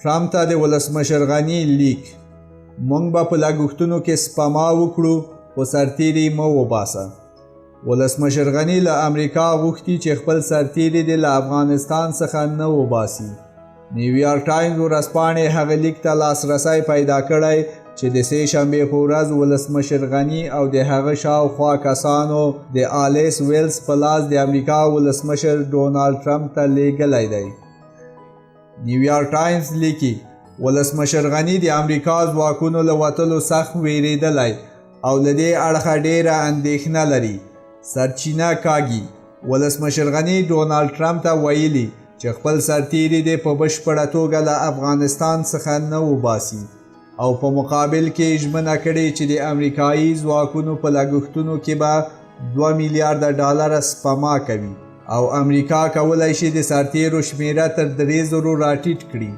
ټرمپ ته د ولسمشر غني لیک: موږ به په لګښتونو کې سپما وکړو خو سرتیري مه وباسه. ولسمشر غني له امریکا غوښتي چې خپل سرتیري دې له افغانستان څخه نه وباسي. نیویارک ټایمز ورځپاڼې هغه لیک ته لاسرسی پیدا کړی چې د سې شنبې په ورځ ولسمشر غني او د هغه شاوخوا کسانو د آلیس ویلز په لاس د امریکا ولسمشر ډونالډ ټرمپ ته لیږلی دی. نیویارک ټایمز لیکي ولسمشر غني د امریکا ځواکونو له وتلو سخت ویرېدلی او له دې اړخه ډېره اندېښنه لري. سرچینه کاږي: ولسمشر غني ډونالډ ټرمپ ته ویلي چې خپل سرتیري دې په بشپړه توګه له افغانستان څخه نه وباسي او په مقابل کې ژمنه کړې چې د امریکایي ځواکونو په لګښتونو کې به $2 میلیارده سپما کوي او امریکا کولی شي د سرتیرو شمیره تر 3,000 راټیټ کړي.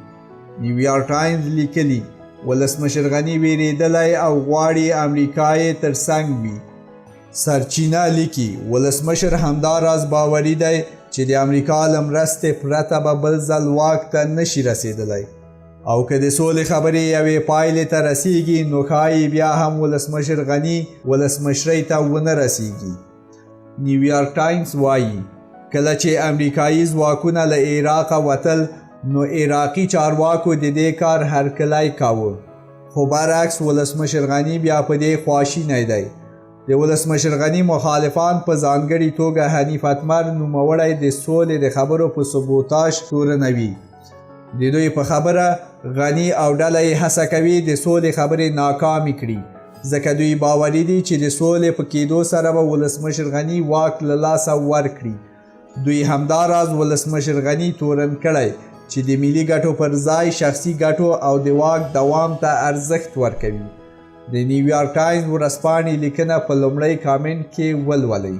نیویارک ټایمز لیکلي ولسمشر غني ویرېدلی او غواړي امریکا یې تر څنګ وي. سرچینه لیکي ولسمشر همداراز باوري دی چې د امریکا له مرستې پرته به بل ځل واک ته نشي رسېدلی او که د سولې خبرې یوې پایلې ته رسیږي نو ښایي بیا هم ولسمشر غني ولسمشرۍ ته ونه رسیږي. نیویارک ټایمز وایي کله چې امریکایي ځواکونه له عراقه وتل نو عراقي چارواکو د دې کار هرکلی کاوه، خو برعکس ولسمشر غني بیا په دې خواشینی دی. د ولسمشر غني مخالفان په ځانګړې توګه حنیف اتمر نوموړی د سولې د خبرو په سبوتاژ تورنوي. د دوی په خبره غني او ډله یې هڅه کوي د سولې خبرې ناکامې کړي ځکه دوی باوري دي چې د سولې په کېدو سره به ولسمشر غني واک له لاسه ورکړي. دوی همداراز ولسمشر غني تورن کړی چې د ملي ګټو پر ځای شخصي ګټو او د واک دوام ته ارزښت ورکوي. د نیویارک ټایمز ورځپاڼې لیکنه په لومړی کامنټ کې ولولئ.